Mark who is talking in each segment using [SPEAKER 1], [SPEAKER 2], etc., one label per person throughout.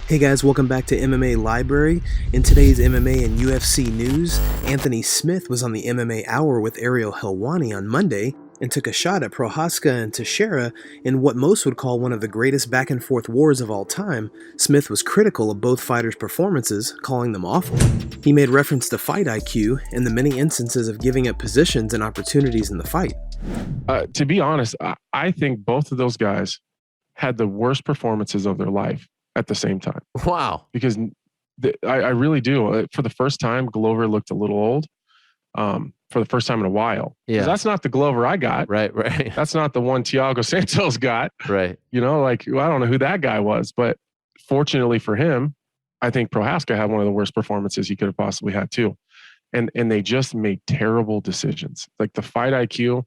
[SPEAKER 1] Hey guys, welcome back to MMA Library. In today's MMA and UFC news, Anthony Smith was on the MMA Hour with Ariel Helwani on Monday and took a shot at Prochazka and Teixeira in what most would call one of the greatest back-and-forth wars of all time. Smith was critical of both fighters' performances, calling them awful. He made reference to fight IQ and the many instances of giving up positions and opportunities in the fight.
[SPEAKER 2] To be honest, I think both of those guys had the worst performances of their life at the same time.
[SPEAKER 3] Wow.
[SPEAKER 2] Because I really do. For the first time, Glover looked a little old. For the first time in a while.
[SPEAKER 3] Yeah.
[SPEAKER 2] That's not the Glover I got.
[SPEAKER 3] Right.
[SPEAKER 2] That's not the one Thiago Santos got.
[SPEAKER 3] Right.
[SPEAKER 2] You know, I don't know who that guy was, but fortunately for him, I think Prochazka had one of the worst performances he could have possibly had too. And they just made terrible decisions. Like the fight IQ,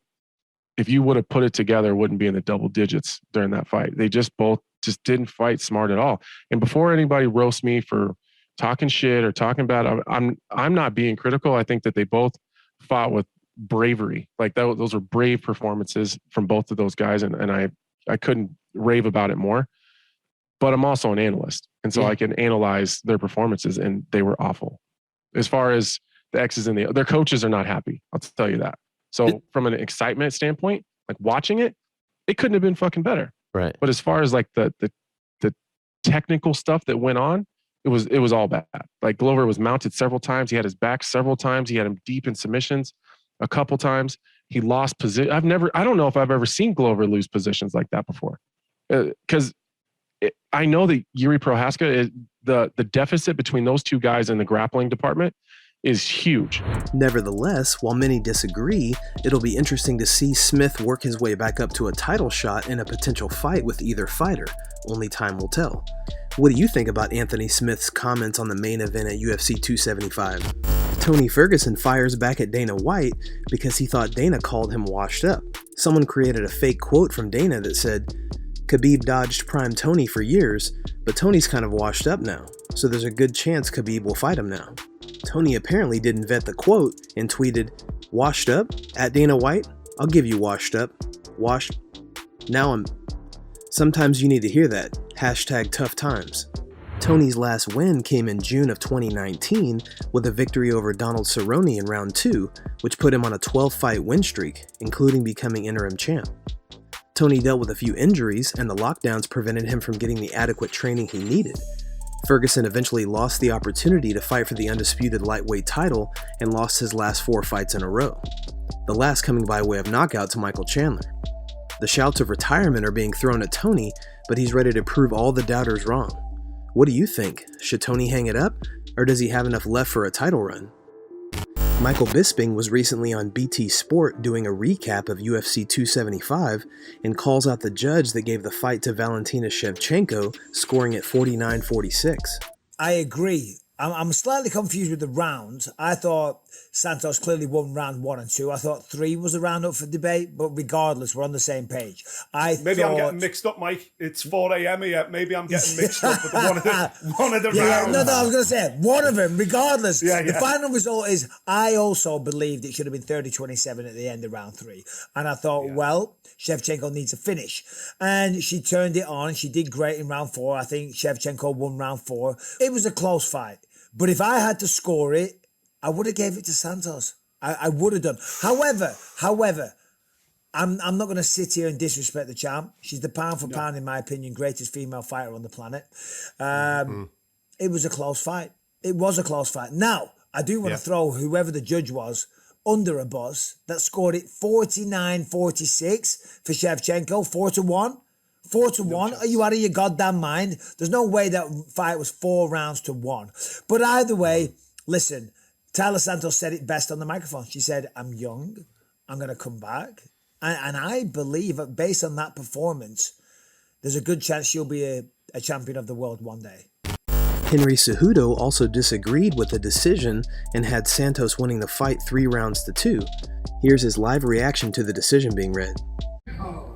[SPEAKER 2] if you would have put it together, wouldn't be in the double digits during that fight. They just both didn't fight smart at all. And before anybody roasts me for talking shit or talking bad, I'm not being critical. I think that they both fought with bravery. Like those were brave performances from both of those guys. And I couldn't rave about it more, but I'm also an analyst. And so I can analyze their performances, and they were awful. As far as the X's and their coaches are not happy. I'll tell you that. So from an excitement standpoint, like watching it couldn't have been fucking better.
[SPEAKER 3] Right.
[SPEAKER 2] But as far as like the technical stuff that went on, it was all bad. Like Glover was mounted several times. He had his back several times. He had him deep in submissions a couple times. He lost position. I don't know if I've ever seen Glover lose positions like that before. Because I know that Jiri Prochazka, the deficit between those two guys in the grappling department is huge.
[SPEAKER 1] Nevertheless, while many disagree, it'll be interesting to see Smith work his way back up to a title shot in a potential fight with either fighter. Only time will tell. What do you think about Anthony Smith's comments on the main event at UFC 275? Tony Ferguson fires back at Dana White because he thought Dana called him washed up. Someone created a fake quote from Dana that said, "Khabib dodged prime Tony for years, but Tony's kind of washed up now, so there's a good chance Khabib will fight him now." Tony apparently didn't vet the quote and tweeted, "Washed up? At Dana White? I'll give you washed up. Washed? Now I'm..." Sometimes you need to hear that. #tough times. Tony's last win came in June of 2019 with a victory over Donald Cerrone in round 2, which put him on a 12-fight win streak, including becoming interim champ. Tony dealt with a few injuries, and the lockdowns prevented him from getting the adequate training he needed. Ferguson eventually lost the opportunity to fight for the undisputed lightweight title and lost his last 4 fights in a row, the last coming by way of knockout to Michael Chandler. The shouts of retirement are being thrown at Tony, but he's ready to prove all the doubters wrong. What do you think? Should Tony hang it up, or does he have enough left for a title run? Michael Bisping was recently on btsport doing a recap of UFC 275 and calls out the judge that gave the fight to Valentina Shevchenko, scoring at 49-46.
[SPEAKER 4] I agree. I'm slightly confused with the rounds. I thought Santos clearly won round 1 and 2. I thought 3 was a round up for debate, but regardless, we're on the same page.
[SPEAKER 5] Maybe I'm getting mixed up, Mike. It's 4 a.m. here. Maybe I'm getting mixed up with one of the rounds.
[SPEAKER 4] No, I was going to say, one of them, regardless.
[SPEAKER 5] Yeah.
[SPEAKER 4] The final result is, I also believed it should have been 30-27 at the end of round 3. And I thought, well, Schevchenko needs a finish. And she turned it on. She did great in round 4. I think Schevchenko won round 4. It was a close fight. But if I had to score it, I would have gave it to Santos. I would have done. However, I'm not going to sit here and disrespect the champ. She's the pound for pound, in my opinion, greatest female fighter on the planet. It was a close fight. It was a close fight. Now, I do want to throw whoever the judge was under a bus that scored it 49-46 for Shevchenko, 4-1. 4-1? Are you out of your goddamn mind? There's no way that fight was 4 rounds to 1. But either way, listen, Taila Santos said it best on the microphone. She said, "I'm young. I'm going to come back." And I believe that based on that performance, there's a good chance she'll be a champion of the world one day.
[SPEAKER 1] Henry Cejudo also disagreed with the decision and had Santos winning the fight 3 rounds to 2. Here's his live reaction to the decision being read.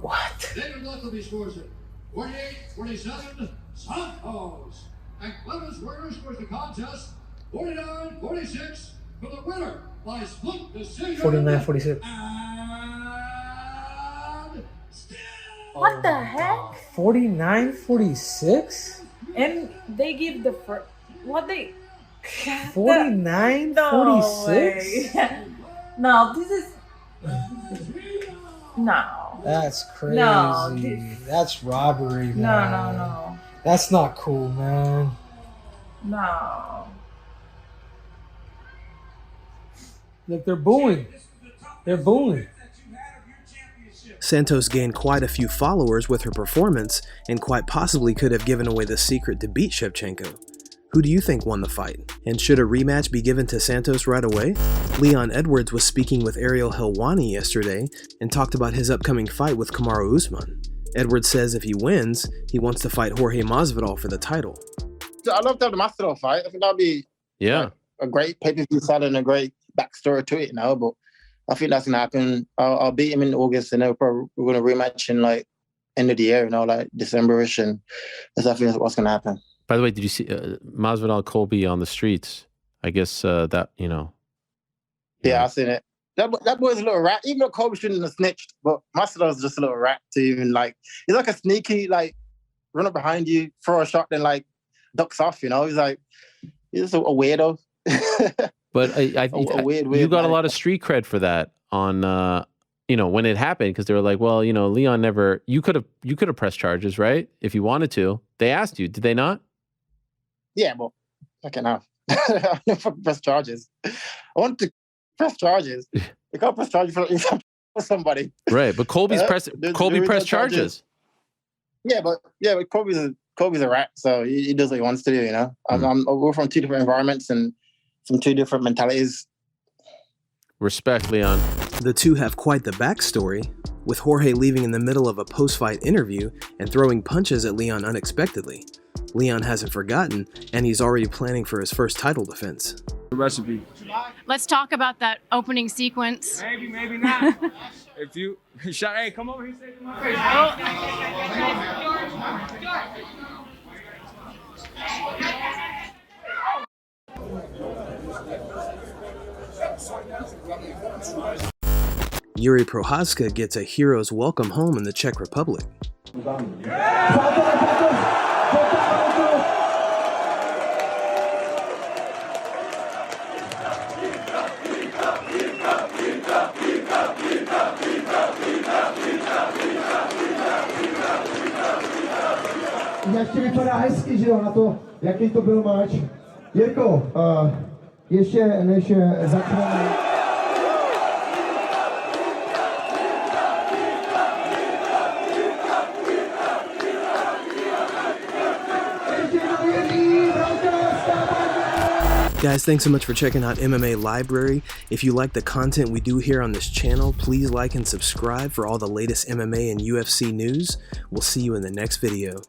[SPEAKER 6] What? He scores it. 48-47, Santos. And Clemens Werner scores the contest. 49-46 for the winner by split decision.
[SPEAKER 7] 49-46.
[SPEAKER 6] And still.
[SPEAKER 8] What the heck?
[SPEAKER 7] 49-46?
[SPEAKER 3] And they give the first, what they,
[SPEAKER 7] 49,
[SPEAKER 3] no
[SPEAKER 7] 46?
[SPEAKER 3] way. No, this is, no.
[SPEAKER 7] That's crazy.
[SPEAKER 3] No,
[SPEAKER 7] That's robbery, man.
[SPEAKER 3] No.
[SPEAKER 7] That's not cool, man.
[SPEAKER 3] No.
[SPEAKER 7] Look, they're booing. They're booing.
[SPEAKER 1] Santos gained quite a few followers with her performance and quite possibly could have given away the secret to beat Shevchenko. Who do you think won the fight? And should a rematch be given to Santos right away? Leon Edwards was speaking with Ariel Helwani yesterday and talked about his upcoming fight with Kamaru Usman. Edwards says if he wins, he wants to fight Jorge Masvidal for the title.
[SPEAKER 8] I'd love to have the Masvidal fight. I think that'd be a great pay-per-view fight and a great backstory to it, but I think that's gonna happen. I'll beat him in August, and we're gonna rematch in like end of the year, like December-ish, and that's definitely what's gonna happen.
[SPEAKER 9] By the way, did you see Masvidal Colby on the streets? I guess that
[SPEAKER 8] Yeah, I seen it. That boy's a little rat. Even though Colby shouldn't have snitched, but Masvidal's just a little rat to even he's like a sneaky run up behind you, throw a shot, then ducks off. He's just a weirdo.
[SPEAKER 9] But
[SPEAKER 8] weird
[SPEAKER 9] you got
[SPEAKER 8] man.
[SPEAKER 9] a lot of street cred for that on, when it happened, because they were like, well, Leon never. You could have pressed charges, right? If you wanted to. They asked you, did they not?
[SPEAKER 8] Yeah, but fucking hell. I never press charges. I want to press charges. You can't press charges for somebody.
[SPEAKER 9] Right, but Colby pressed charges.
[SPEAKER 8] Yeah, but Colby's a rat, so he does what he wants to do. We're from two different environments and from two different mentalities.
[SPEAKER 9] Respect, Leon.
[SPEAKER 1] The two have quite the backstory, with Jorge leaving in the middle of a post-fight interview and throwing punches at Leon unexpectedly. Leon hasn't forgotten, and he's already planning for his first title defense.
[SPEAKER 10] The recipe.
[SPEAKER 11] Let's talk about that opening sequence.
[SPEAKER 10] Maybe not. If you shot, hey, come over here, say to my face.
[SPEAKER 1] Jiri Prochazka gets a hero's welcome home in the Czech Republic.
[SPEAKER 12] Jak ti vypadá hezky, že jo, na to, jaký to byl máč. Jirko, ještě než začneme.
[SPEAKER 1] Guys, thanks so much for checking out MMA Library. If you like the content we do here on this channel, please like and subscribe for all the latest MMA and UFC news. We'll see you in the next video.